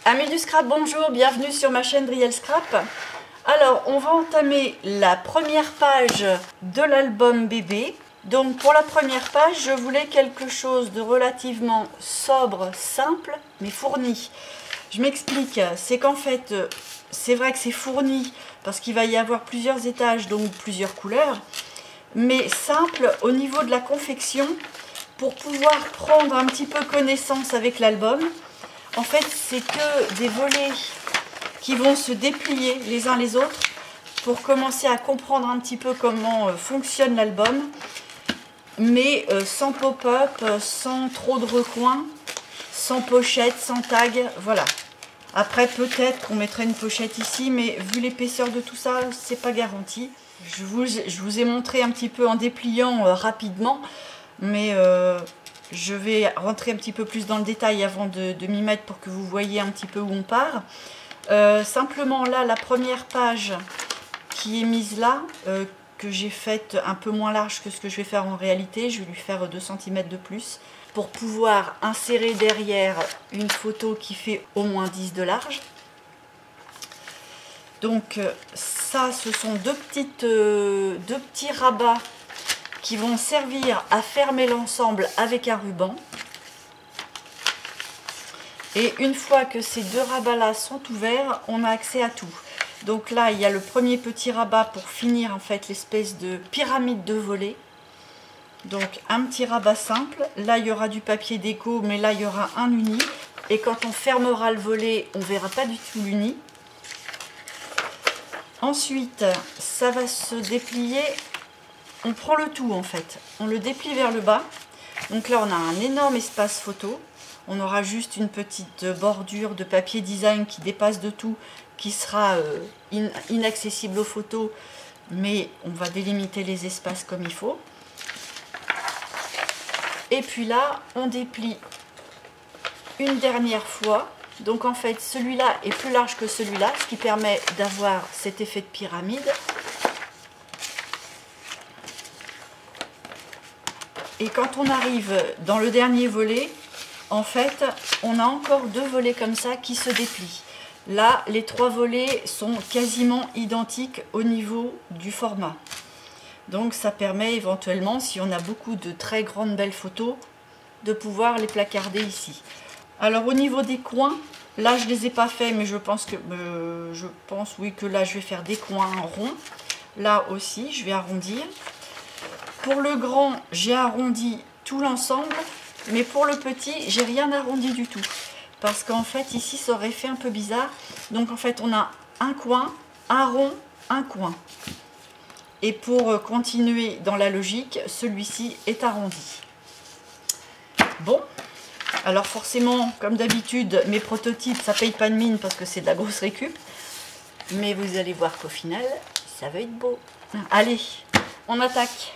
Amis du scrap, bonjour, bienvenue sur ma chaîne Brielle Scrap. Alors, on va entamer la première page de l'album bébé. Donc, pour la première page, je voulais quelque chose de relativement sobre, simple, mais fourni. Je m'explique, c'est qu'en fait, c'est vrai que c'est fourni parce qu'il va y avoir plusieurs étages, donc plusieurs couleurs, mais simple au niveau de la confection pour pouvoir prendre un petit peu connaissance avec l'album. En fait, c'est que des volets qui vont se déplier les uns les autres pour commencer à comprendre un petit peu comment fonctionne l'album, mais sans pop-up, sans trop de recoins, sans pochette, sans tag, voilà. Après, peut-être qu'on mettrait une pochette ici, mais vu l'épaisseur de tout ça, c'est pas garanti. Je vous ai montré un petit peu en dépliant rapidement, mais je vais rentrer un petit peu plus dans le détail avant de m'y mettre pour que vous voyez un petit peu où on part. Simplement là, la première page qui est mise là, que j'ai faite un peu moins large que ce que je vais faire en réalité, je vais lui faire 2 cm de plus pour pouvoir insérer derrière une photo qui fait au moins 10 de large. Donc ça, ce sont deux petits rabats qui vont servir à fermer l'ensemble avec un ruban. Et une fois que ces deux rabats-là sont ouverts, on a accès à tout. Donc là, il y a le premier petit rabat pour finir en fait l'espèce de pyramide de volets. Donc un petit rabat simple. Là, il y aura du papier déco, mais là, il y aura un uni. Et quand on fermera le volet, on ne verra pas du tout l'uni. Ensuite, ça va se déplier. On prend le tout en fait, on le déplie vers le bas. Donc là on a un énorme espace photo. On aura juste une petite bordure de papier design qui dépasse de tout, qui sera inaccessible aux photos, mais on va délimiter les espaces comme il faut. Et puis là on déplie une dernière fois. Donc en fait celui-là est plus large que celui-là, ce qui permet d'avoir cet effet de pyramide. Et quand on arrive dans le dernier volet, en fait, on a encore 2 volets comme ça qui se déplient. Là, les 3 volets sont quasiment identiques au niveau du format. Donc ça permet éventuellement, si on a beaucoup de très grandes belles photos, de pouvoir les placarder ici. Alors au niveau des coins, là je ne les ai pas faits, mais je pense oui que là je vais faire des coins ronds. Là aussi, je vais arrondir. Pour le grand, j'ai arrondi tout l'ensemble, mais pour le petit, j'ai rien arrondi du tout. Parce qu'en fait, ici, ça aurait fait un peu bizarre. Donc en fait, on a un coin, un rond, un coin. Et pour continuer dans la logique, celui-ci est arrondi. Bon, alors forcément, comme d'habitude, mes prototypes, ça paye pas de mine parce que c'est de la grosse récup. Mais vous allez voir qu'au final, ça va être beau. Allez, on attaque.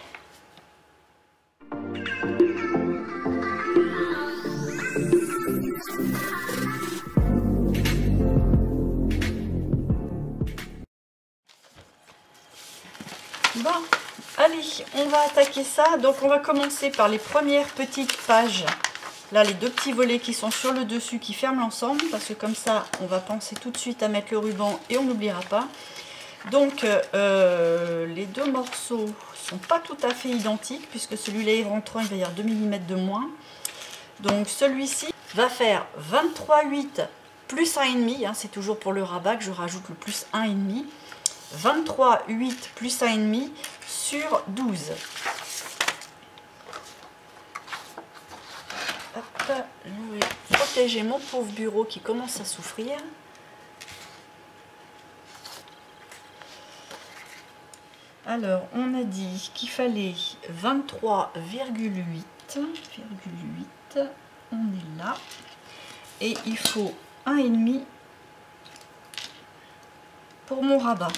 Bon, allez, on va attaquer ça. Donc on va commencer par les premières petites pages. Là, les 2 petits volets qui sont sur le dessus, qui ferment l'ensemble, parce que comme ça, on va penser tout de suite à mettre le ruban et on n'oubliera pas. Donc, les 2 morceaux sont pas tout à fait identiques, puisque celui-là est rentrant, il va y avoir 2 mm de moins. Donc celui-ci va faire 23,8 plus 1,5, hein, c'est toujours pour le rabat que je rajoute le plus 1,5. 23,8 plus 1,5 sur 12. Hop, je vais protéger mon pauvre bureau qui commence à souffrir. Alors, on a dit qu'il fallait 23,8. On est là. Et il faut 1,5 pour mon rabat.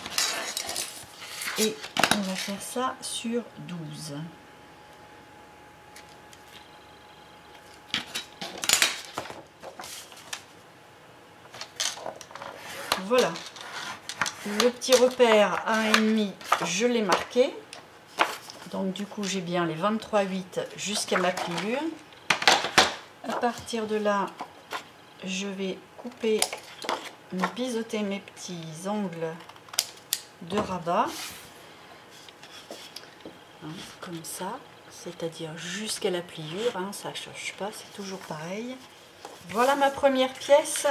Et on va faire ça sur 12. Voilà. Le petit repère 1,5, je l'ai marqué. Donc du coup, j'ai bien les 23,8 jusqu'à ma pliure. À partir de là, je vais couper, biseauter mes petits angles de rabat. Hein, comme ça, c'est-à-dire jusqu'à la pliure, hein, ça ne change pas, c'est toujours pareil. Voilà ma première pièce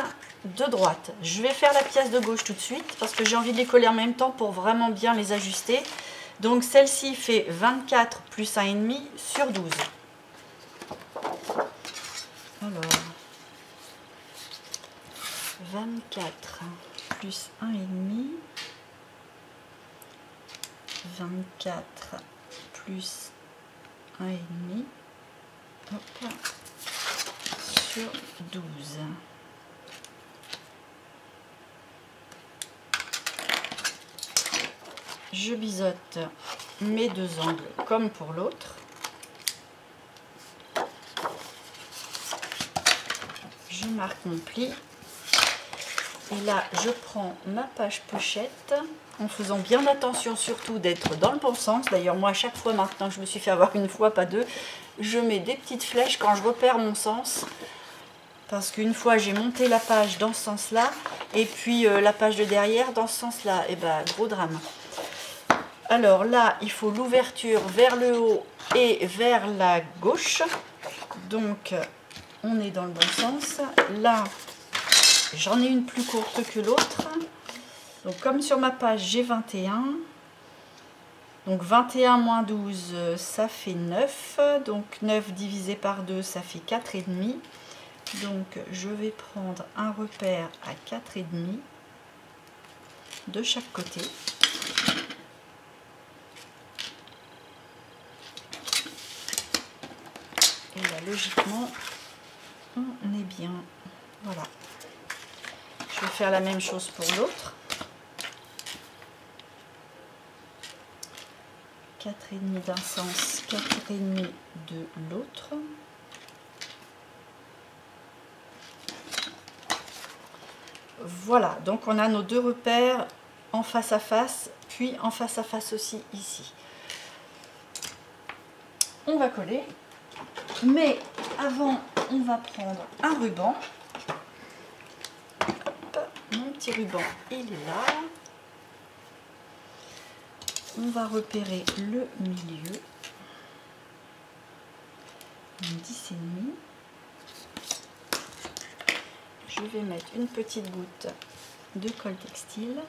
de droite. Je vais faire la pièce de gauche tout de suite parce que j'ai envie de les coller en même temps pour vraiment bien les ajuster. Donc celle-ci fait 24 plus 1,5 sur 12. Alors, 24 plus 1,5, 24 plus 1,5, hop, sur 12. Je biseaute mes deux angles comme pour l'autre. Je marque mon pli. Et là, je prends ma page pochette en faisant bien attention surtout d'être dans le bon sens. D'ailleurs, moi, à chaque fois maintenant, je me suis fait avoir une fois, pas deux, je mets des petites flèches quand je repère mon sens. Parce qu'une fois, j'ai monté la page dans ce sens-là et puis la page de derrière dans ce sens-là. Et ben, gros drame. Alors là, il faut l'ouverture vers le haut et vers la gauche. Donc, on est dans le bon sens. Là, j'en ai une plus courte que l'autre. Donc, comme sur ma page, j'ai 21. Donc, 21 moins 12, ça fait 9. Donc, 9 divisé par 2, ça fait 4,5. Donc, je vais prendre un repère à 4,5 de chaque côté. Et là, logiquement, on est bien. Voilà. Je vais faire la même chose pour l'autre. 4,5 d'un sens, 4,5 de l'autre. Voilà, donc on a nos deux repères en face à face, puis en face à face aussi ici. On va coller. Mais avant, on va prendre un ruban. Hop, mon petit ruban, il est là. On va repérer le milieu. 10,5. Je vais mettre une petite goutte de colle textile.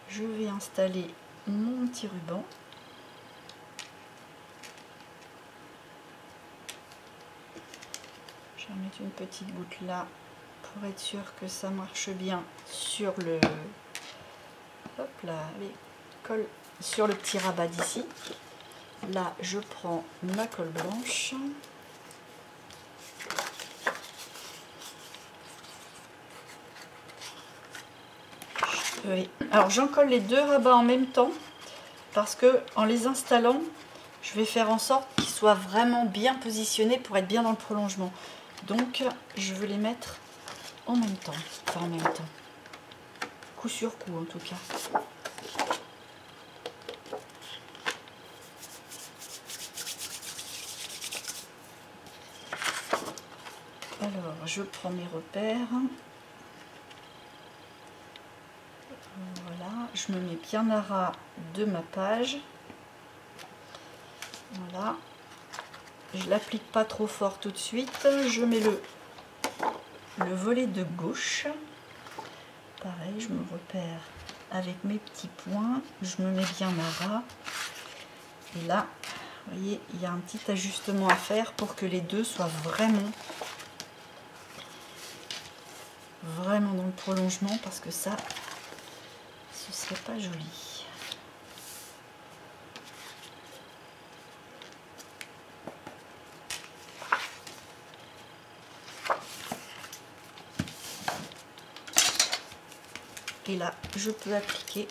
Je vais installer mon petit ruban. Je vais mettre une petite goutte là pour être sûr que ça marche bien sur le hop là, allez, colle sur le petit rabat d'ici. Là, je prends ma colle blanche. Alors j'en colle les deux rabats en même temps parce que en les installant, je vais faire en sorte qu'ils soient vraiment bien positionnés pour être bien dans le prolongement. Donc je veux les mettre en même temps, enfin en même temps, coup sur coup en tout cas. Alors je prends mes repères. Voilà, je me mets bien à ras de ma page. Voilà, je l'applique pas trop fort tout de suite. Je mets le volet de gauche. Pareil, je me repère avec mes petits points. Je me mets bien à ras. Et là, vous voyez, il y a un petit ajustement à faire pour que les deux soient vraiment dans le prolongement parce que ça, ce serait pas joli. Et là, je peux appliquer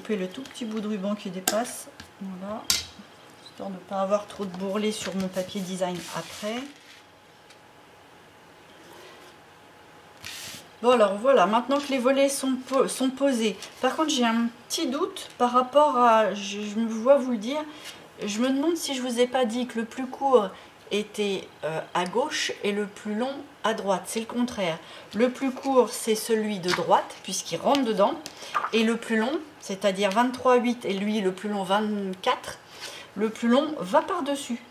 le tout petit bout de ruban qui dépasse. Voilà, Histoire de ne pas avoir trop de bourrelets sur mon papier design après. Bon alors voilà, maintenant que les volets sont posés. Par contre j'ai un petit doute par rapport à, je me vois vous le dire, je me demande si je vous ai pas dit que le plus court était à gauche et le plus long à droite. C'est le contraire. Le plus court c'est celui de droite puisqu'il rentre dedans. Et le plus long, c'est-à-dire 23,8 et lui le plus long 24, le plus long va par-dessus.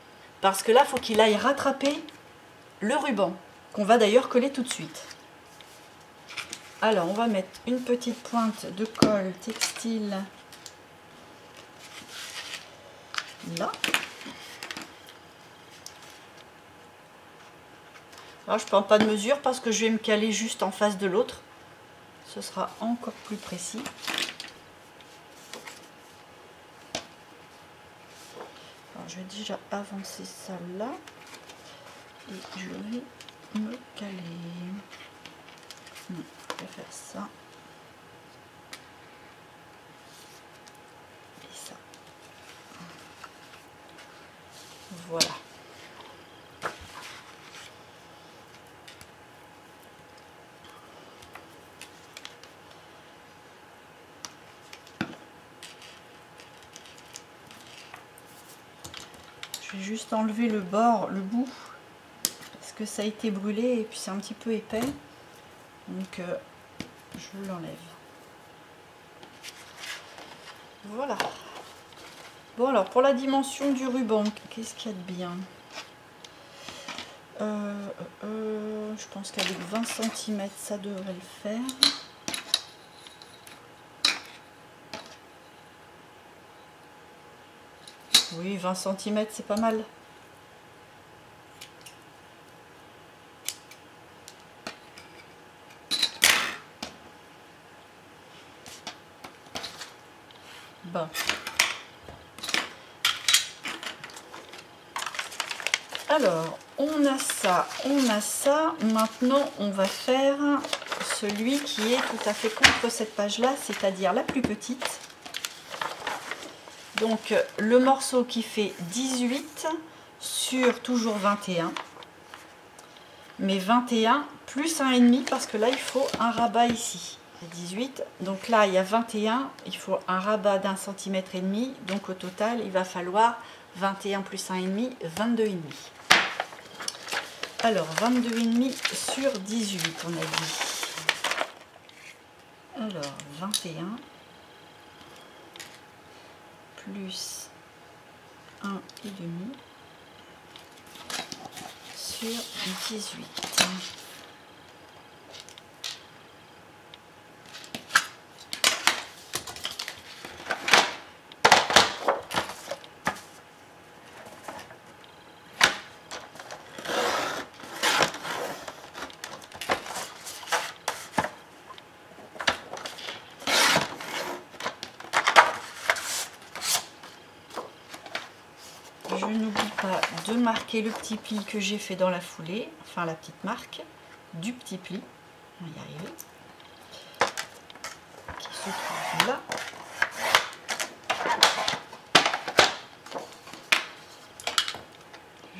Parce que là il faut qu'il aille rattraper le ruban, qu'on va d'ailleurs coller tout de suite. Alors, on va mettre une petite pointe de colle textile là. Alors, je ne prends pas de mesure parce que je vais me caler juste en face de l'autre. Ce sera encore plus précis. Alors, je vais déjà avancer ça là. Et je vais me caler. Non, je vais faire ça. Et ça. Voilà. Je vais juste enlever le bord, le bout, parce que ça a été brûlé et puis c'est un petit peu épais. Donc je l'enlève. Voilà. Bon alors pour la dimension du ruban, qu'est-ce qu'il y a de bien? Je pense qu'avec 20 cm ça devrait le faire. Oui, 20 cm c'est pas mal. Bon. Alors, on a ça, on a ça. Maintenant, on va faire celui qui est tout à fait contre cette page-là, c'est-à-dire la plus petite. Donc, le morceau qui fait 18 sur toujours 21. Mais 21 plus 1,5 parce que là, il faut un rabat ici. 18, donc là, il y a 21, il faut un rabat d'1,5 cm. Donc, au total, il va falloir 21 plus 1,5, 22,5. Alors, 22,5 sur 18, on a dit. Alors, 21 plus 1,5 sur 18. Je n'oublie pas de marquer le petit pli que j'ai fait dans la foulée, enfin la petite marque du petit pli, on va y arriver, qui se trouve là.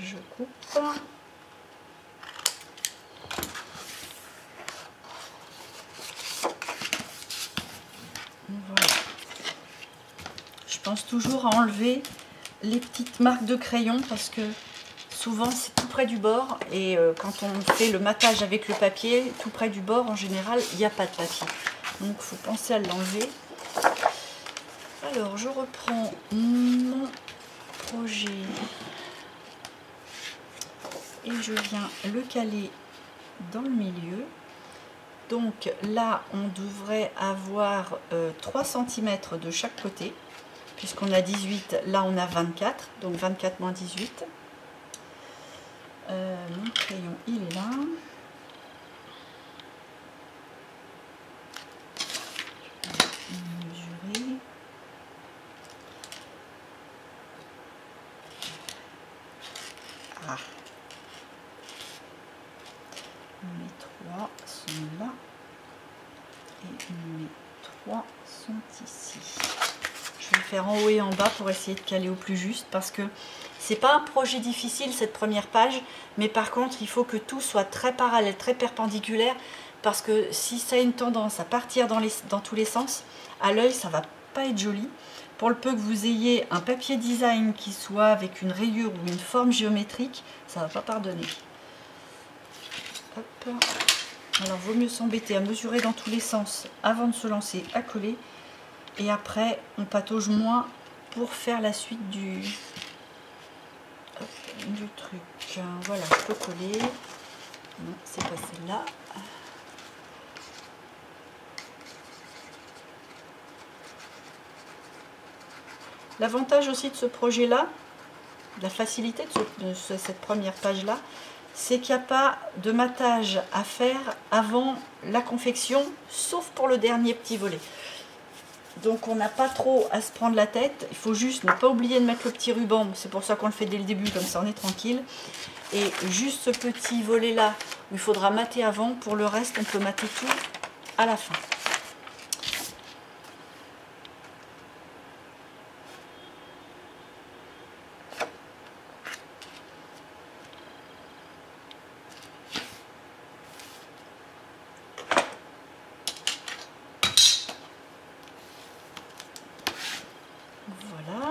Je coupe. Voilà. Je pense toujours à enlever les petites marques de crayon parce que souvent c'est tout près du bord et quand on fait le matage avec le papier, tout près du bord en général il n'y a pas de papier, donc il faut penser à l'enlever. Alors je reprends mon projet et je viens le caler dans le milieu. Donc là on devrait avoir 3 cm de chaque côté. Puisqu'on a 18, là on a 24, donc 24 moins 18. Mon crayon, il est là. Mesurer. Ah. Mes 3 sont là. Et mes 3 sont ici. Je vais faire en haut et en bas pour essayer de caler au plus juste, parce que c'est pas un projet difficile cette première page, mais par contre il faut que tout soit très parallèle, très perpendiculaire, parce que si ça a une tendance à partir dans tous les sens, à l'œil ça va pas être joli. Pour le peu que vous ayez un papier design qui soit avec une rayure ou une forme géométrique, ça va pas pardonner. Hop. Alors vaut mieux s'embêter à mesurer dans tous les sens avant de se lancer à coller, et après on patauge moins pour faire la suite du truc. Voilà, je peux coller. Non, c'est pas celle-là. L'avantage aussi de ce projet-là, la facilité de cette première page-là, c'est qu'il n'y a pas de matage à faire avant la confection, sauf pour le dernier petit volet. Donc on n'a pas trop à se prendre la tête, il faut juste ne pas oublier de mettre le petit ruban, c'est pour ça qu'on le fait dès le début, comme ça on est tranquille. Et juste ce petit volet là, où il faudra mater avant, pour le reste on peut mater tout à la fin. Voilà.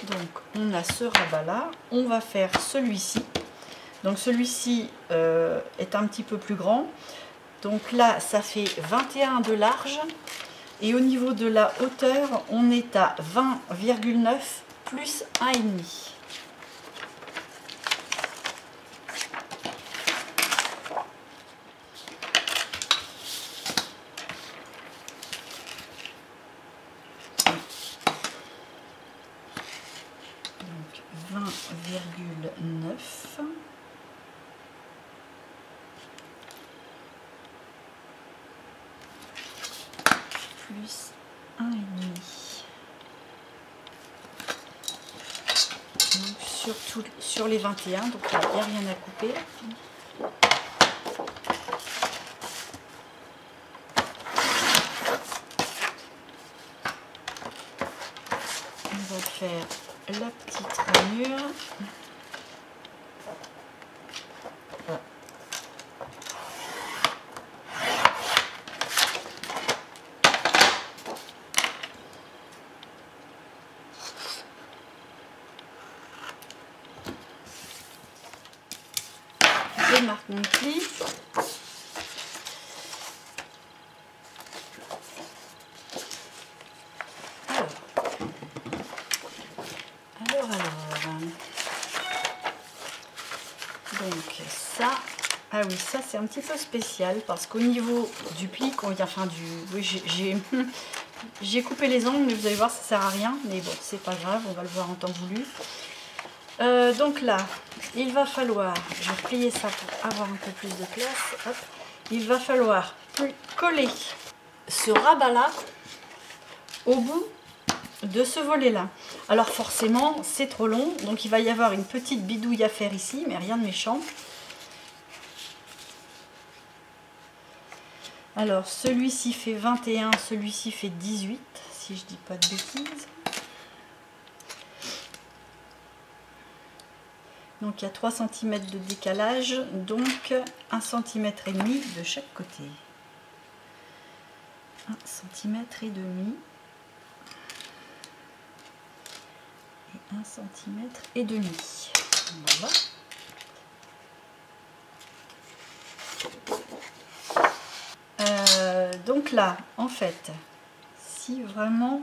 Donc on a ce rabat là, on va faire celui-ci. Donc celui-ci est un petit peu plus grand. Donc là ça fait 21 de large. Et au niveau de la hauteur, on est à 20,9 plus 1,5. Donc 20,9. Plus 1,5. Donc sur les 21, donc il n'y a rien à couper. On va faire la petite rainure. Je marque mon pli. Alors. Donc ça, ah oui, ça c'est un petit peu spécial parce qu'au niveau du pli, j'ai coupé les ongles, mais vous allez voir, ça sert à rien. Mais bon, c'est pas grave, on va le voir en temps voulu. Donc là, il va falloir, je vais plier ça pour avoir un peu plus de place. Hop. Il va falloir coller ce rabat-là au bout de ce volet-là. Alors forcément, c'est trop long, donc il va y avoir une petite bidouille à faire ici, mais rien de méchant. Alors celui-ci fait 21, celui-ci fait 18, si je dis pas de bêtises. Donc il y a 3 cm de décalage, donc 1,5 cm de chaque côté. 1,5 cm. Et 1,5 cm. Voilà. Donc là, en fait, si vraiment,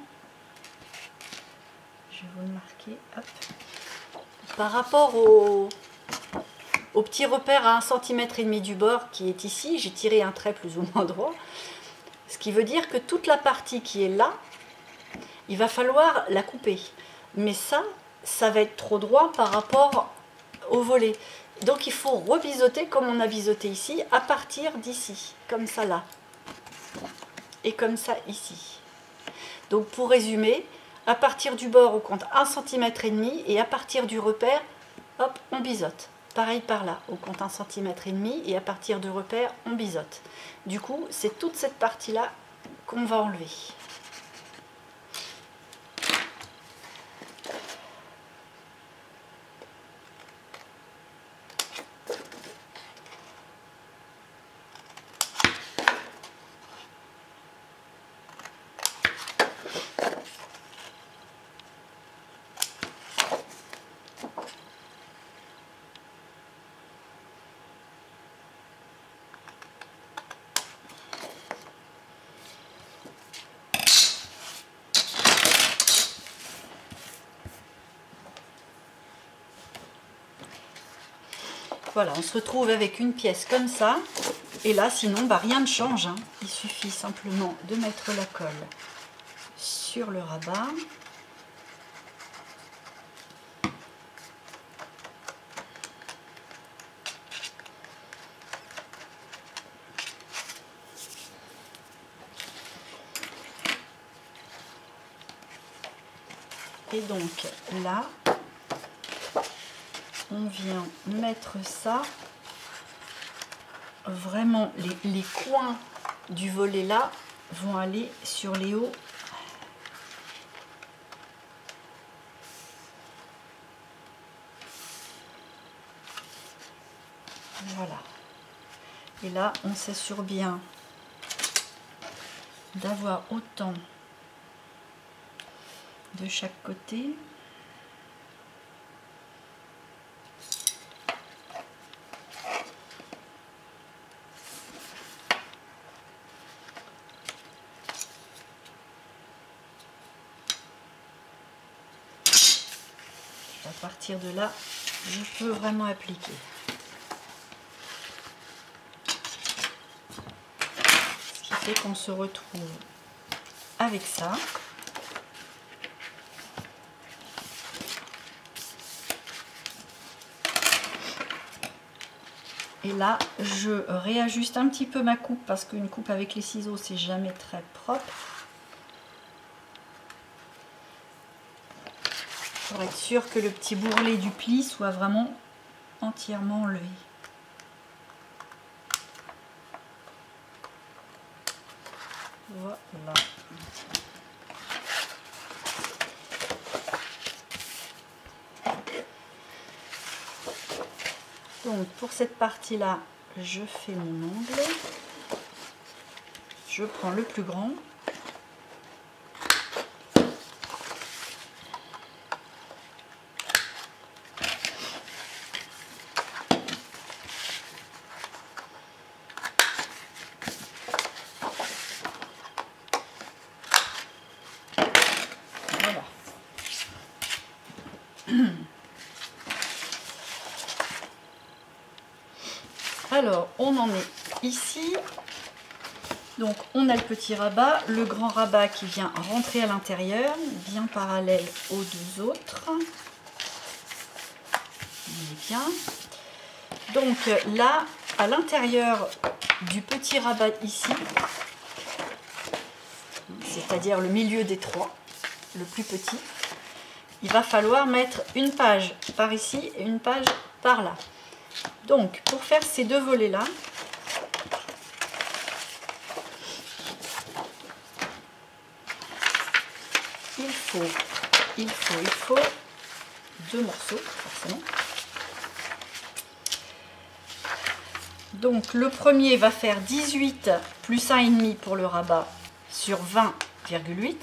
je vais vous le marquer, hop. Par rapport au petit repère à 1,5 cm du bord qui est ici, j'ai tiré un trait plus ou moins droit. Ce qui veut dire que toute la partie qui est là, il va falloir la couper. Mais ça va être trop droit par rapport au volet. Donc il faut rebiseauter comme on a biseauté ici, à partir d'ici, comme ça là. Et comme ça ici. Donc pour résumer, à partir du bord on compte 1,5 cm et à partir du repère, hop, on biseaute. pareil par là, on compte 1,5 cm et à partir de repère, on biseaute. Du coup, c'est toute cette partie-là qu'on va enlever. Voilà, on se retrouve avec une pièce comme ça. Et là, sinon, bah, rien ne change, hein. Il suffit simplement de mettre la colle sur le rabat. Et donc là, on vient mettre ça, vraiment les coins du volet là vont aller sur les hauts. Voilà. Et là, on s'assure bien d'avoir autant de chaque côté. À partir de là, je peux vraiment appliquer. Ce qui fait qu'on se retrouve avec ça. Et là, je réajuste un petit peu ma coupe parce qu'une coupe avec les ciseaux, c'est jamais très propre. Pour être sûr que le petit bourrelet du pli soit vraiment entièrement enlevé. Voilà. Donc pour cette partie-là, je fais mon ongle. Je prends le plus grand. Voilà. Alors, on en est ici. Donc, on a le petit rabat, le grand rabat qui vient rentrer à l'intérieur, bien parallèle aux deux autres. On est bien. Donc là, à l'intérieur du petit rabat ici, c'est-à-dire le milieu des trois, le plus petit, il va falloir mettre une page par ici et une page par là. Donc, pour faire ces deux volets-là, il faut deux morceaux, forcément. Donc, le premier va faire 18 plus 1,5 pour le rabat sur 20,8.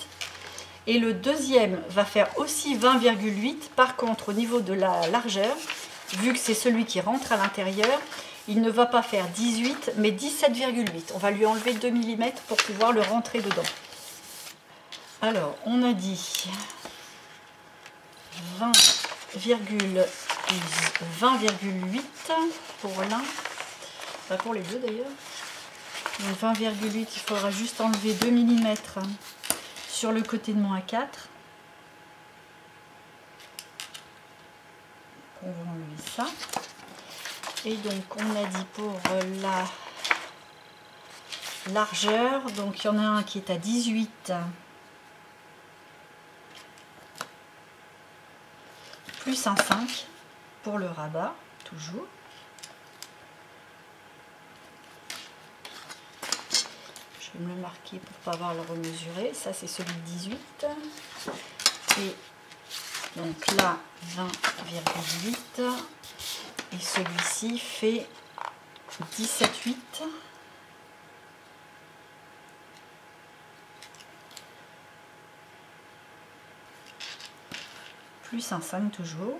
Et le deuxième va faire aussi 20,8. Par contre, au niveau de la largeur, vu que c'est celui qui rentre à l'intérieur, il ne va pas faire 18 mais 17,8. On va lui enlever 2 mm pour pouvoir le rentrer dedans. Alors, on a dit 20,8 pour l'un, pas pour les deux d'ailleurs. 20,8, il faudra juste enlever 2 mm sur le côté de mon A4. On va enlever ça. Et donc on a dit pour la largeur, donc il y en a un qui est à 18 plus un 5 pour le rabat, toujours. Je vais me le marquer pour ne pas avoir à le remesurer. Ça, c'est celui de 18. Et donc là, 20,8. Et celui-ci fait 17,8. Plus un 5 toujours.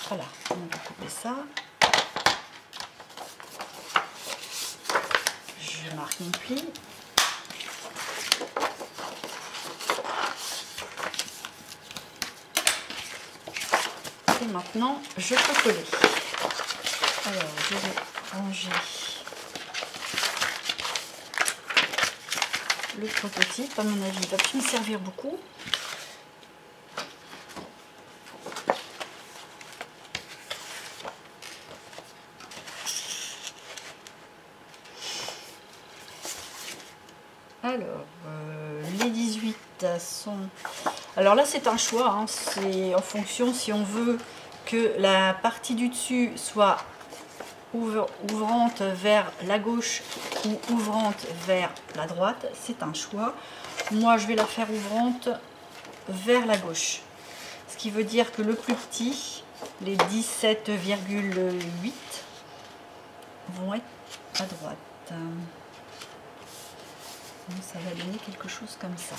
Voilà, on va couper ça. Je marque mon pli. Et maintenant, je peux coller. Alors, je vais ranger le prototype. À mon avis, il va plus me servir beaucoup. Alors, les 18 sont... Alors là, c'est un choix, hein. C'est en fonction si on veut que la partie du dessus soit ouvrante vers la gauche ou ouvrante vers la droite. C'est un choix. Moi, je vais la faire ouvrante vers la gauche. Ce qui veut dire que le plus petit, les 17,8, vont être à droite. Ça va donner quelque chose comme ça.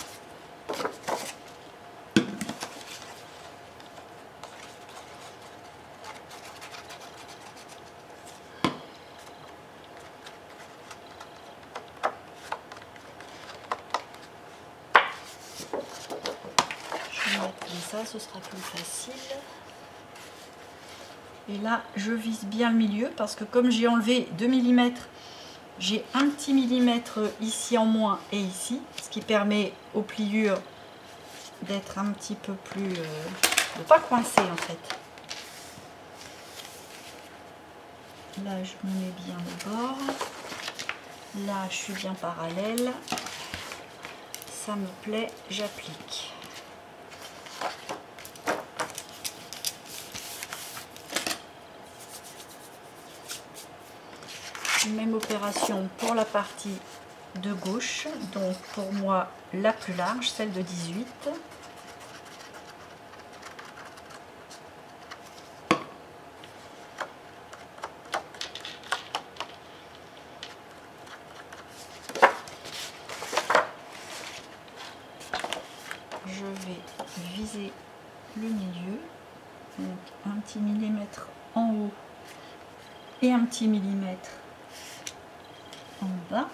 Je vais mettre comme ça, ce sera plus facile. Et là, je vise bien le milieu parce que comme j'ai enlevé 2 mm, j'ai un petit millimètre ici en moins et ici, ce qui permet aux pliures d'être un petit peu plus... de ne pas coincer en fait. Là, je me mets bien le bord. Là, je suis bien parallèle. Ça me plaît, j'applique. Même opération pour la partie de gauche, donc pour moi la plus large, celle de 18. Je vais viser le milieu, donc un petit millimètre en haut et un petit millimètre en bas.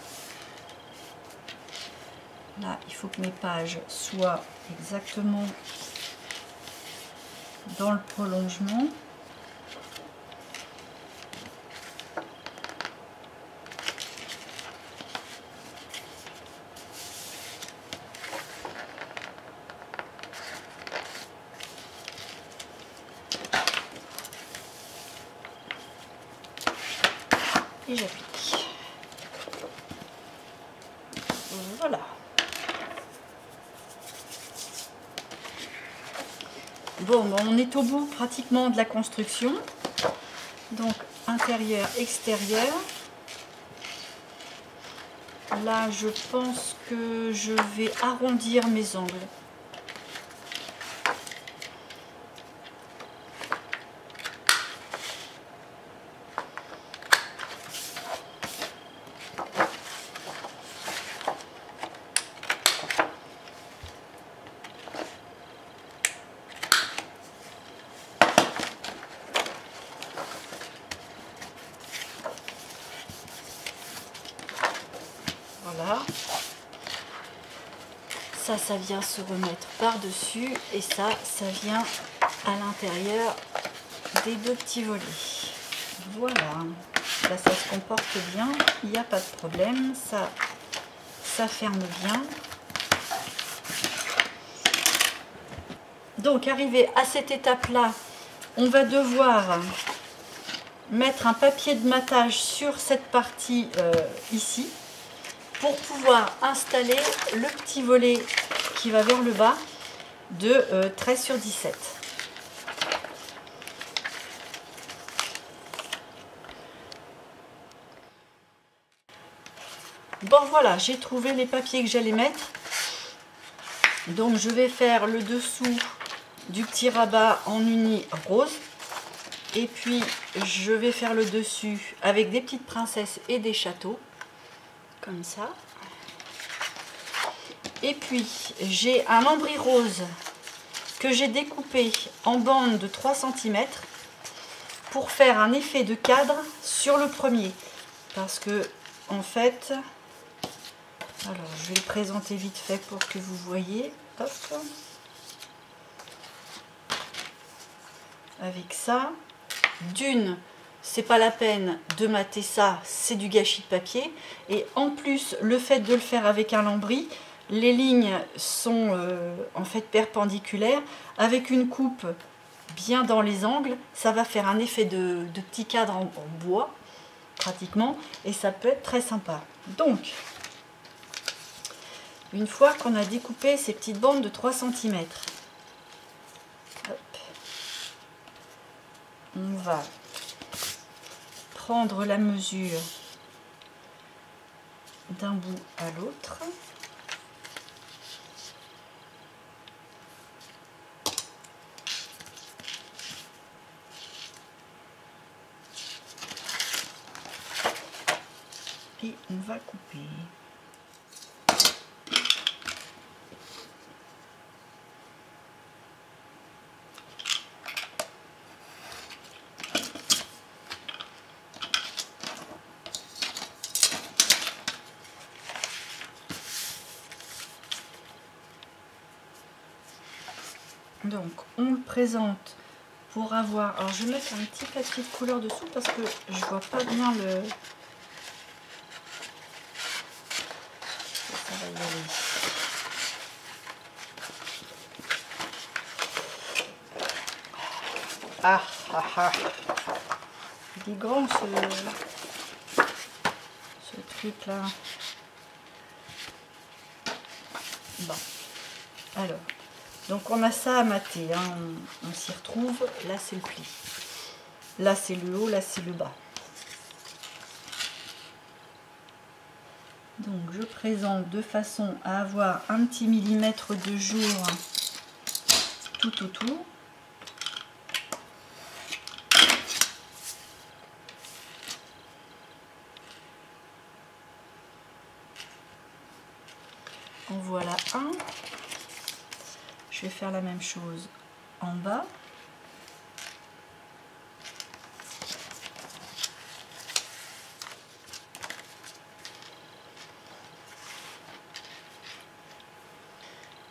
Là, il faut que mes pages soient exactement dans le prolongement. Et j'applique. Voilà. Bon, on est au bout pratiquement de la construction. Donc intérieur, extérieur. Là, je pense que je vais arrondir mes angles. Voilà. Ça vient se remettre par-dessus et ça vient à l'intérieur des deux petits volets. Voilà. Là, ça se comporte bien. Il n'y a pas de problème. Ça ferme bien. Donc, arrivé à cette étape-là, on va devoir mettre un papier de matage sur cette partie ici. pour pouvoir installer le petit volet qui va vers le bas de 13 sur 17. Bon voilà, j'ai trouvé les papiers que j'allais mettre. Donc je vais faire le dessous du petit rabat en uni rose. Et puis je vais faire le dessus avec des petites princesses et des châteaux. Comme ça. Et puis j'ai un lambris rose que j'ai découpé en bande de 3 cm pour faire un effet de cadre sur le premier. Parce que en fait, alors je vais le présenter vite fait pour que vous voyez. Hop. Avec ça, d'une, c'est pas la peine de mater ça, c'est du gâchis de papier. Et en plus, le fait de le faire avec un lambris, les lignes sont en fait perpendiculaires. Avec une coupe bien dans les angles, ça va faire un effet de petit cadre en bois, pratiquement. Et ça peut être très sympa. Donc, une fois qu'on a découpé ces petites bandes de 3 cm, on va prendre la mesure d'un bout à l'autre. Et on va couper. Donc on le présente pour avoir... Alors je vais mettre un petit papier de couleur dessous parce que je vois pas bien le... Ça va y aller. Ah ah ah. Il est grand ce truc là. Bon. Alors. Donc on a ça à mater, hein. On s'y retrouve, là c'est le pli, là c'est le haut, là c'est le bas. Donc je présente de façon à avoir un petit millimètre de jour tout autour. En voilà un. Je vais faire la même chose en bas.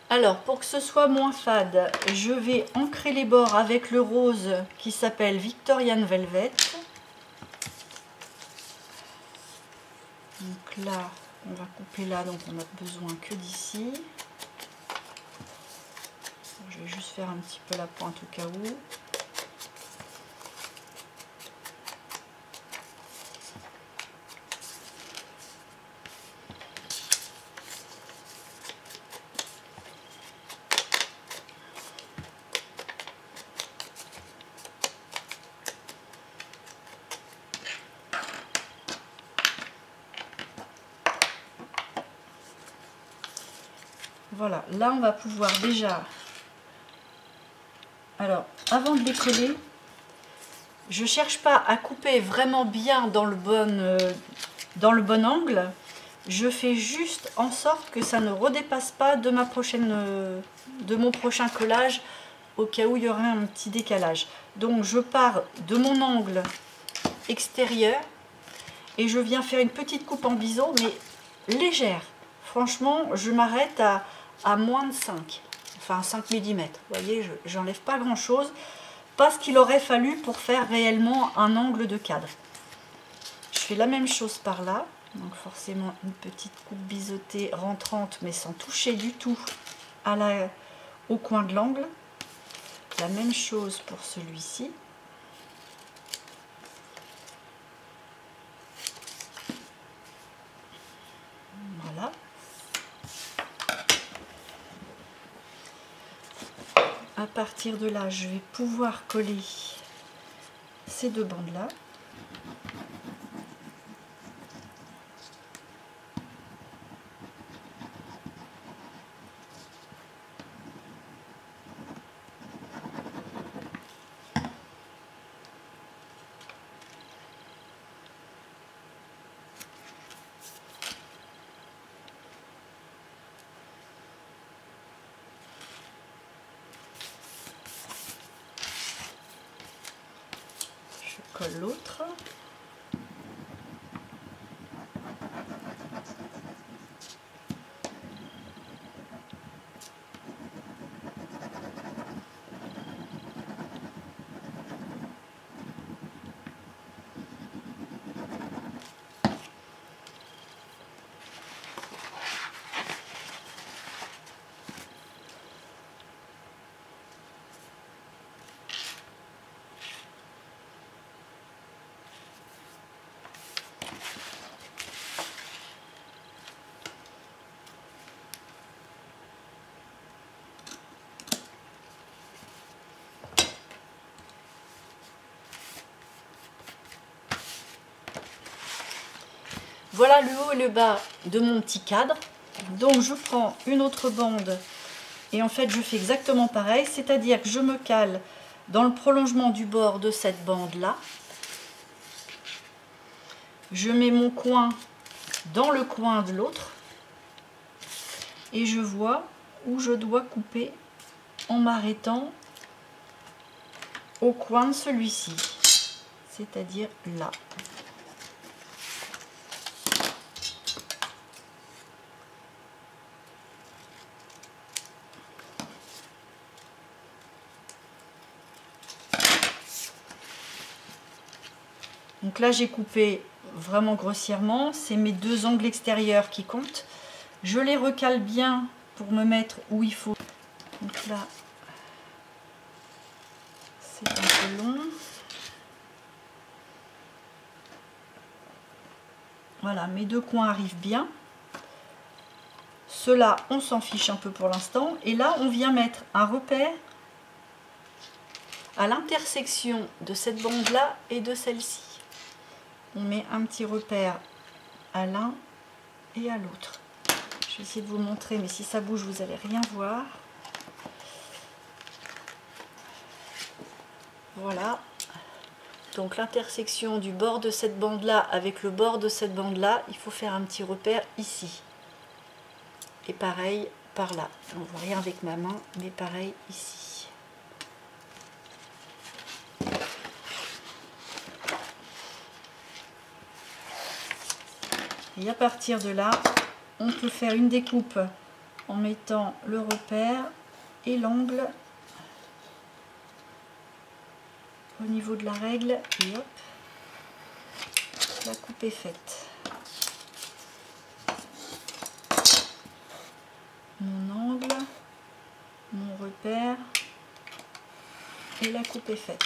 Alors, pour que ce soit moins fade, je vais ancrer les bords avec le rose qui s'appelle Victorian Velvet. Donc là, on va couper là, donc on n'a besoin que d'ici. Je vais juste faire un petit peu la pointe au cas où. Voilà, là on va pouvoir déjà... Alors, avant de les coller, je ne cherche pas à couper vraiment bien dans le bon angle. Je fais juste en sorte que ça ne redépasse pas de mon prochain collage, au cas où il y aurait un petit décalage. Donc je pars de mon angle extérieur et je viens faire une petite coupe en biseau, mais légère. Franchement, je m'arrête à moins de 5. Enfin 5 mm, vous voyez, j'enlève pas grand chose, parce qu'il aurait fallu pour faire réellement un angle de cadre. Je fais la même chose par là, donc forcément une petite coupe biseautée rentrante, mais sans toucher du tout au coin de l'angle. La même chose pour celui-ci. partir de là, je vais pouvoir coller ces deux bandes là. Colle l'autre. Voilà le haut et le bas de mon petit cadre. Donc je prends une autre bande et en fait je fais exactement pareil, c'est-à-dire que je me cale dans le prolongement du bord de cette bande là. Je mets mon coin dans le coin de l'autre et je vois où je dois couper en m'arrêtant au coin de celui-ci, c'est-à-dire là. Donc là j'ai coupé vraiment grossièrement, c'est mes deux angles extérieurs qui comptent. Je les recale bien pour me mettre où il faut. Donc là c'est un peu long. Voilà, mes deux coins arrivent bien. Ceux-là on s'en fiche un peu pour l'instant. Et là on vient mettre un repère à l'intersection de cette bande là et de celle-ci. On met un petit repère à l'un et à l'autre. Je vais essayer de vous montrer, mais si ça bouge, vous n'allez rien voir. Voilà. Donc l'intersection du bord de cette bande-là avec le bord de cette bande-là, il faut faire un petit repère ici. Et pareil par là. On ne voit rien avec ma main, mais pareil ici. Et à partir de là, on peut faire une découpe en mettant le repère et l'angle au niveau de la règle. Et hop, la coupe est faite. Mon angle, mon repère et la coupe est faite.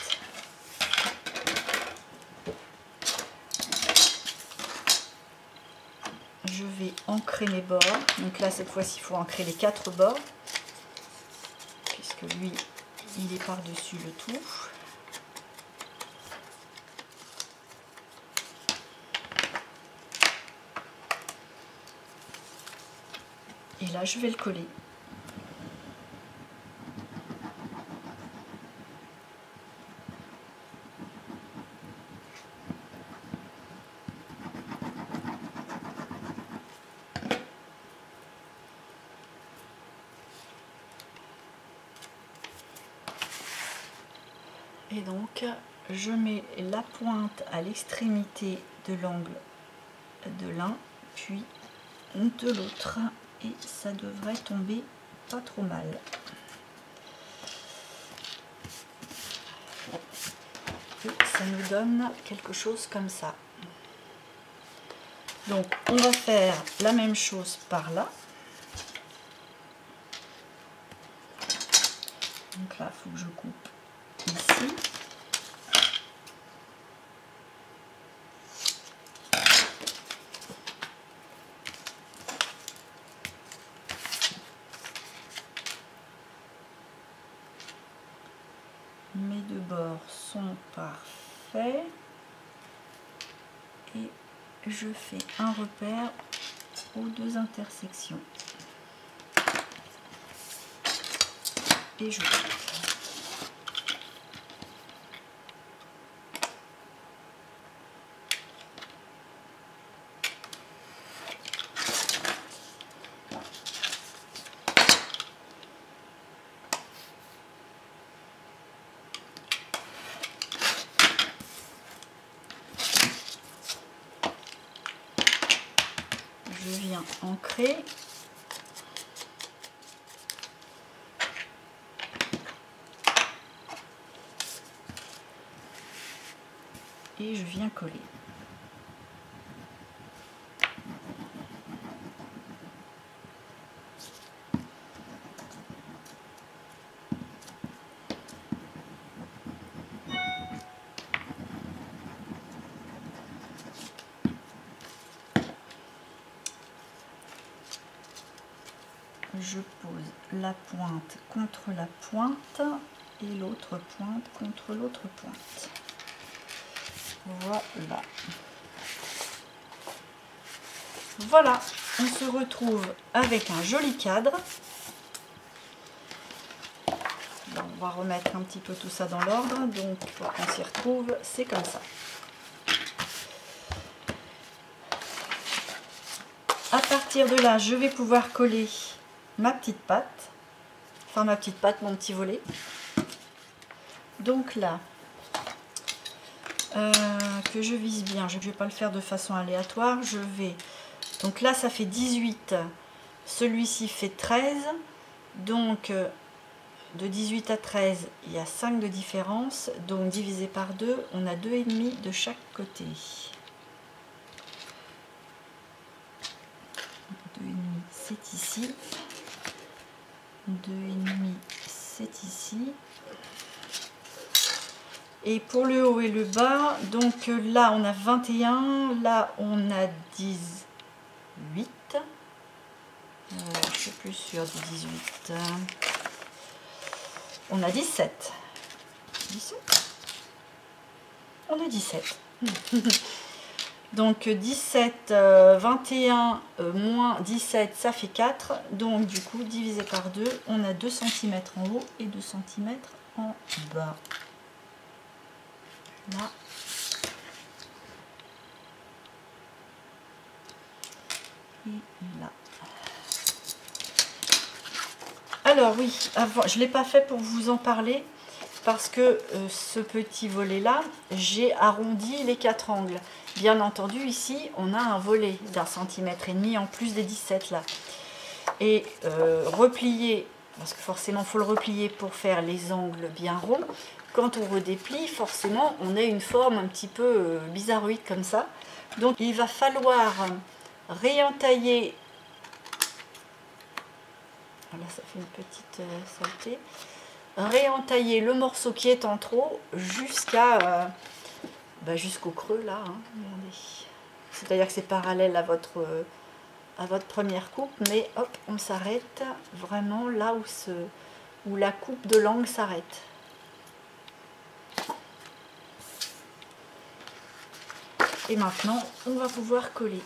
Je vais ancrer mes bords. Donc là, cette fois-ci, il faut ancrer les 4 bords. Puisque lui, il est par-dessus le tout. Et là, je vais le coller. Et donc, je mets la pointe à l'extrémité de l'angle de l'un, puis de l'autre. Et ça devrait tomber pas trop mal. Et ça nous donne quelque chose comme ça. Donc, on va faire la même chose par là. Donc là, il faut que je coupe ici. je fais un repère aux deux intersections. Et je coupe. Je viens ancrer. Et je viens coller. Je pose la pointe contre la pointe et l'autre pointe contre l'autre pointe. Voilà. Voilà, on se retrouve avec un joli cadre. Bon, on va remettre un petit peu tout ça dans l'ordre. Donc, pour qu'on s'y retrouve, c'est comme ça. À partir de là, je vais pouvoir coller ma petite patte, enfin ma petite patte, mon petit volet. Donc là, que je vise bien, je ne vais pas le faire de façon aléatoire, je vais, donc là ça fait 18, celui-ci fait 13, donc de 18 à 13, il y a 5 de différence, donc divisé par 2, on a 2,5 de chaque côté. 2,5 c'est ici. 2,5 c'est ici, et pour le haut et le bas, donc là on a 21, là on a 18, je suis plus sûre du 18, on a 17, on a 17. Donc 17, 21 moins 17, ça fait 4. Donc du coup, divisé par 2, on a 2 cm en haut et 2 cm en bas. Là. Et là. Alors oui, avant, je ne l'ai pas fait pour vous en parler, parce que ce petit volet-là, j'ai arrondi les 4 angles. Bien entendu, ici, on a un volet d'1,5 cm en plus des 17 là. Et replier, parce que forcément, il faut le replier pour faire les angles bien ronds. Quand on redéplie, forcément, on a une forme un petit peu bizarroïde comme ça. Donc, il va falloir réentailler. Voilà, ça fait une petite saleté. Réentailler le morceau qui est en trop jusqu'à jusqu'au creux là, hein. C'est-à-dire que c'est parallèle à votre première coupe, mais hop, on s'arrête vraiment là où la coupe de l'angle s'arrête. Et maintenant, on va pouvoir coller.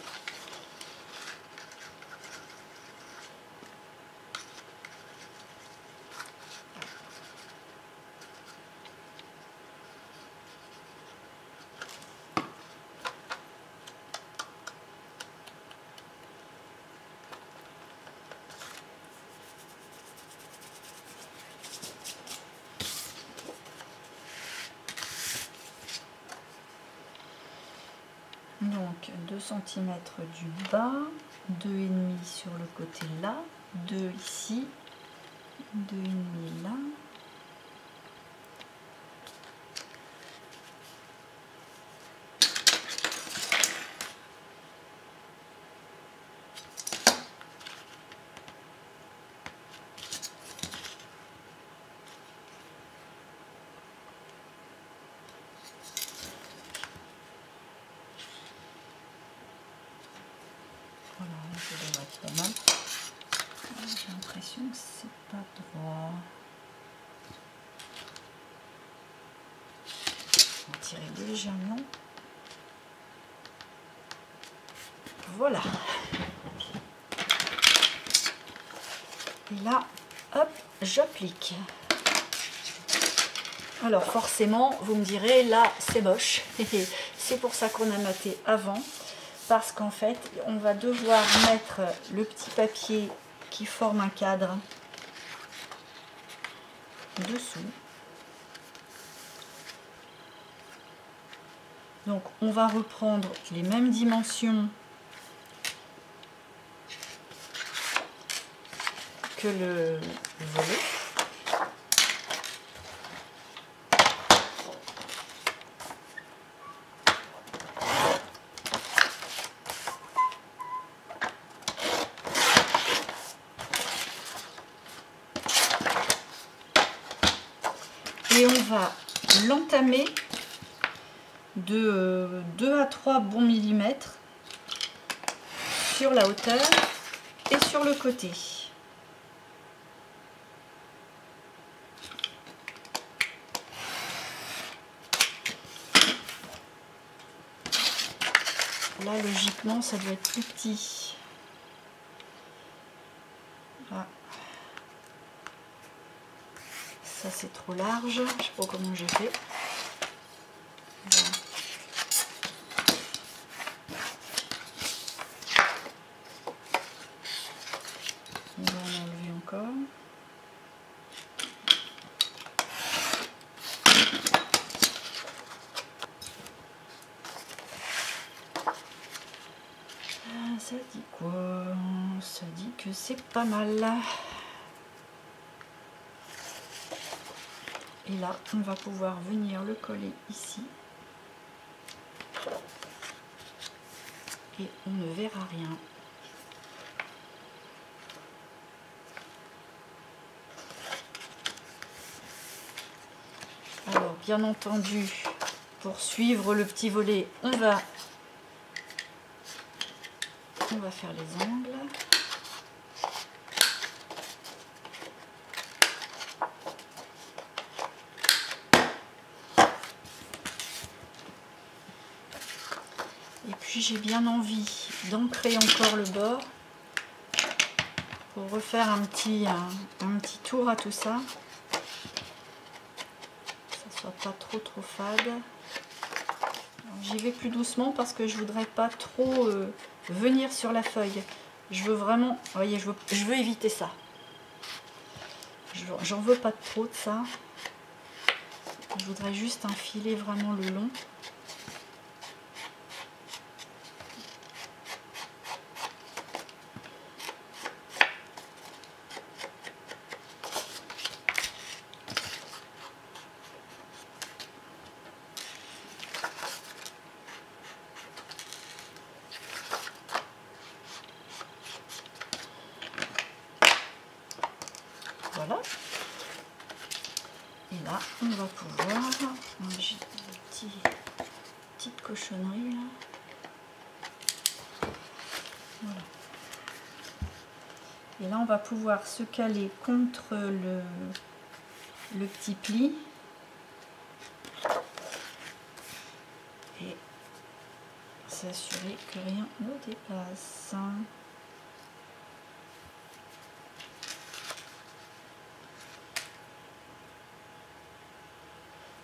Donc 2 cm du bas, 2,5 sur le côté là, 2 ici, 2,5 là. Voilà, ça devrait être pas mal. J'ai l'impression que c'est pas droit. On va tirer légèrement. voilà. Et là, hop, j'applique. Alors forcément, vous me direz, là, c'est moche. C'est pour ça qu'on a maté avant. Parce qu'en fait, on va devoir mettre le petit papier qui forme un cadre dessous. Donc on va reprendre les mêmes dimensions que le volet. Et on va l'entamer de 2 à 3 bons millimètres sur la hauteur et sur le côté. Là, logiquement, ça doit être plus petit. Ah. Ça, c'est trop large. Je ne sais pas comment j'ai fait. Voilà. On va en enlever encore. Ça dit quoi? Ça dit que c'est pas mal. Et là, on va pouvoir venir le coller ici. Et on ne verra rien. Alors, bien entendu, pour suivre le petit volet, on va faire les angles. Et puis j'ai bien envie d'ancrer encore le bord pour refaire un petit tour à tout ça. Que ça soit pas trop fade. J'y vais plus doucement parce que je voudrais pas trop venir sur la feuille. Je veux vraiment, vous voyez, je veux éviter ça. J'en veux pas trop de ça. Je voudrais juste enfiler vraiment le long. Voilà. Et là, on va pouvoir... J'ai des petites cochonneries là. Voilà. Et là, on va pouvoir se caler contre le petit pli. Et s'assurer que rien ne dépasse.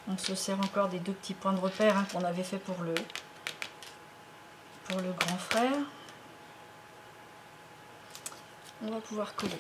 On se sert encore des 2 petits points de repère hein, qu'on avait fait pour le grand frère. On va pouvoir coller.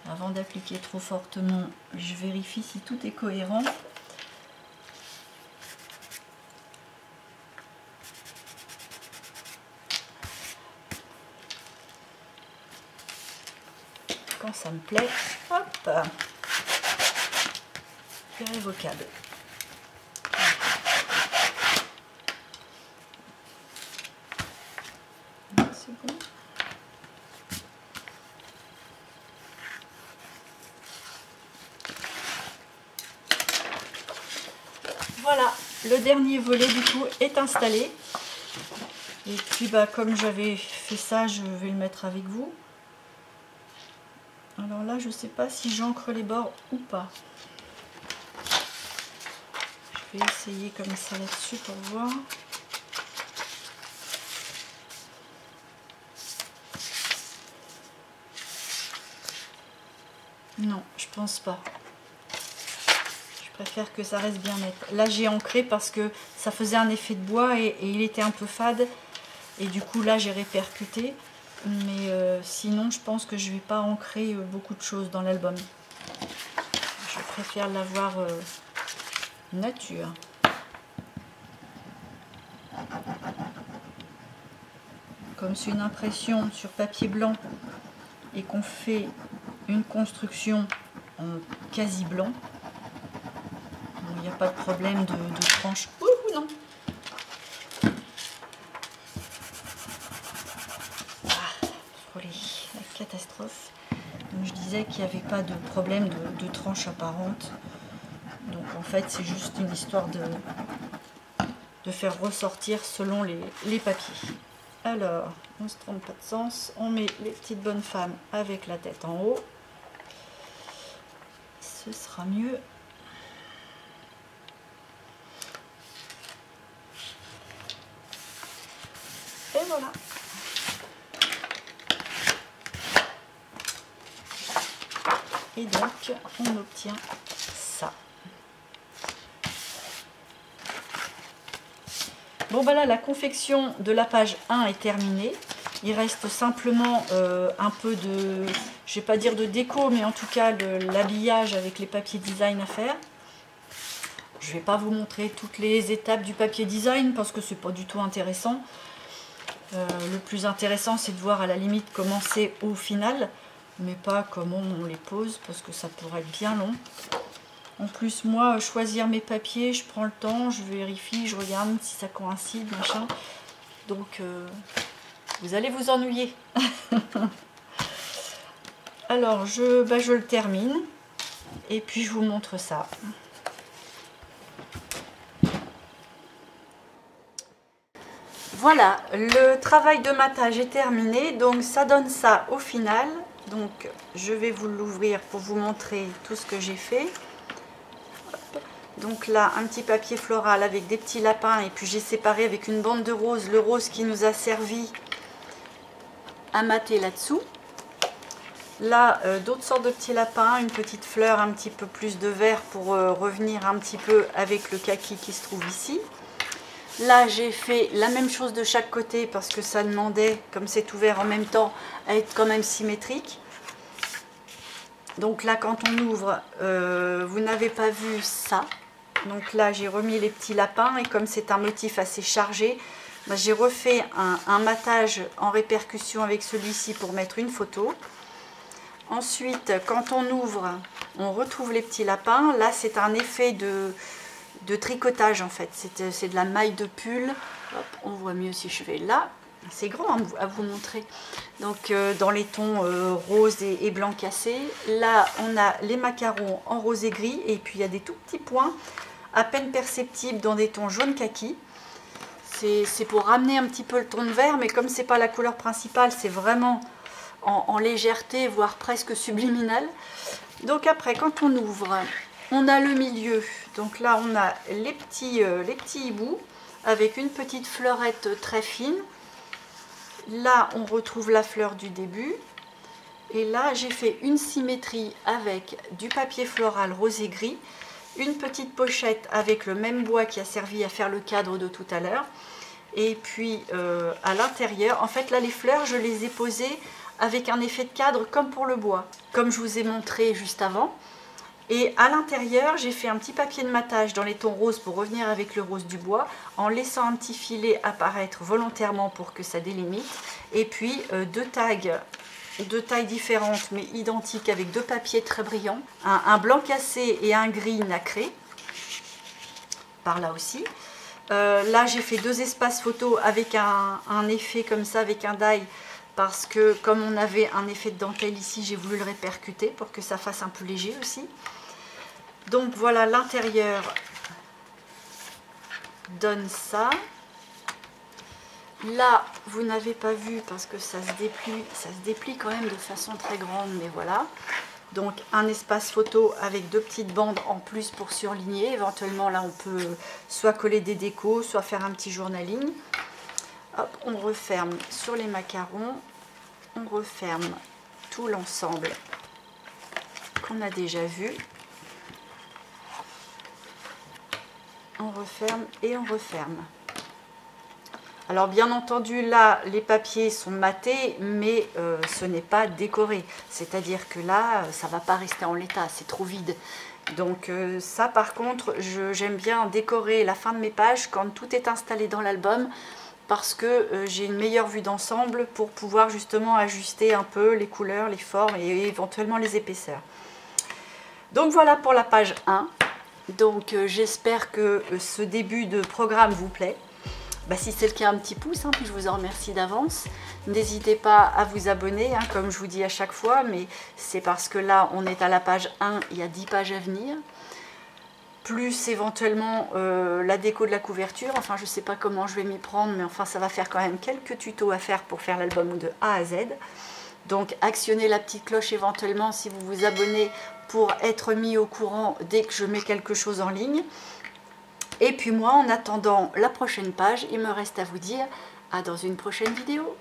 Avant d'appliquer trop fortement, je vérifie si tout est cohérent. Quand ça me plaît, hop, irrévocable. C'est bon. Voilà, le dernier volet du coup est installé. Et puis comme j'avais fait ça, je vais le mettre avec vous. Alors là, je ne sais pas si j'ancre les bords ou pas. Je vais essayer comme ça là-dessus pour voir. Non, je pense pas. Je préfère que ça reste bien net. Là, j'ai ancré parce que ça faisait un effet de bois et il était un peu fade. Et du coup, là, j'ai répercuté. Mais sinon, je pense que je ne vais pas ancrer beaucoup de choses dans l'album. Je préfère l'avoir nature. Comme c'est une impression sur papier blanc et qu'on fait une construction en quasi blanc, il n'y a pas de problème de tranche. Ouh, non. La catastrophe. Donc je disais qu'il n'y avait pas de problème de tranche apparente. Donc en fait c'est juste une histoire de faire ressortir selon les papiers. Alors, on ne se trompe pas de sens. On met les petites bonnes femmes avec la tête en haut. Ce sera mieux. Et voilà. Et donc, on obtient ça. Bon, là, la confection de la page 1 est terminée. Il reste simplement un peu de, je vais pas dire de déco, mais en tout cas l'habillage avec les papiers design à faire. Je vais pas vous montrer toutes les étapes du papier design parce que c'est pas du tout intéressant. Le plus intéressant, c'est de voir à la limite comment c'est au final, mais pas comment on les pose parce que ça pourrait être bien long. En plus, moi, choisir mes papiers, je prends le temps, je vérifie, je regarde si ça coïncide, machin. Donc, vous allez vous ennuyer. Alors, je le termine et puis je vous montre ça. Voilà, le travail de matage est terminé, donc ça donne ça au final. Donc, je vais vous l'ouvrir pour vous montrer tout ce que j'ai fait. Donc là, un petit papier floral avec des petits lapins et puis j'ai séparé avec une bande de rose, le rose qui nous a servi à mater là-dessous. Là, d'autres sortes de petits lapins, une petite fleur, un petit peu plus de vert pour revenir un petit peu avec le kaki qui se trouve ici. Là, j'ai fait la même chose de chaque côté parce que ça demandait, comme c'est ouvert en même temps, à être quand même symétrique. Donc là, quand on ouvre, vous n'avez pas vu ça. Donc là, j'ai remis les petits lapins et comme c'est un motif assez chargé, j'ai refait un matage en répercussion avec celui-ci pour mettre une photo. Ensuite, quand on ouvre, on retrouve les petits lapins. Là, c'est un effet de tricotage en fait. C'est de la maille de pull. Hop, on voit mieux si je vais là. C'est grand à vous montrer. Donc dans les tons rose et blanc cassé. Là, on a les macarons en rose et gris. Et puis il y a des tout petits points à peine perceptibles dans des tons jaune kaki. C'est pour ramener un petit peu le ton de vert. Mais comme c'est pas la couleur principale, c'est vraiment en légèreté, voire presque subliminal. Donc après, quand on ouvre, on a le milieu. Donc là, on a les petits hiboux avec une petite fleurette très fine. Là, on retrouve la fleur du début. Et là, j'ai fait une symétrie avec du papier floral rose et gris. Une petite pochette avec le même bois qui a servi à faire le cadre de tout à l'heure. Et puis, à l'intérieur, en fait, là, les fleurs, je les ai posées avec un effet de cadre comme pour le bois, comme je vous ai montré juste avant. Et à l'intérieur, j'ai fait un petit papier de matage dans les tons roses pour revenir avec le rose du bois, en laissant un petit filet apparaître volontairement pour que ça délimite. Et puis deux tags de tailles différentes mais identiques avec deux papiers très brillants, un blanc cassé et un gris nacré, par là aussi. Là, j'ai fait deux espaces photo avec un effet comme ça, avec un die, parce que comme on avait un effet de dentelle ici, j'ai voulu le répercuter pour que ça fasse un peu léger aussi. Donc voilà l'intérieur donne ça. Là, vous n'avez pas vu parce que ça se déplie quand même de façon très grande, mais voilà. Donc un espace photo avec 2 petites bandes en plus pour surligner. Éventuellement là on peut soit coller des décos, soit faire un petit journaling. Hop, on referme sur les macarons. On referme tout l'ensemble qu'on a déjà vu. On referme et on referme. Alors bien entendu là les papiers sont matés, mais ce n'est pas décoré, c'est à dire que là ça va pas rester en l'état, c'est trop vide. Donc ça par contre j'aime bien décorer la fin de mes pages quand tout est installé dans l'album, parce que j'ai une meilleure vue d'ensemble pour pouvoir justement ajuster un peu les couleurs, les formes et éventuellement les épaisseurs. Donc voilà pour la page 1. Donc j'espère que ce début de programme vous plaît. Bah, si c'est le cas, un petit pouce, hein, puis je vous en remercie d'avance. N'hésitez pas à vous abonner, hein, comme je vous dis à chaque fois, mais c'est parce que là, on est à la page 1, il y a 10 pages à venir. Plus éventuellement la déco de la couverture, enfin je ne sais pas comment je vais m'y prendre, mais enfin ça va faire quand même quelques tutos à faire pour faire l'album de A à Z. Donc actionnez la petite cloche éventuellement si vous vous abonnez pour être mis au courant dès que je mets quelque chose en ligne. Et puis moi, en attendant la prochaine page, il me reste à vous dire à dans une prochaine vidéo.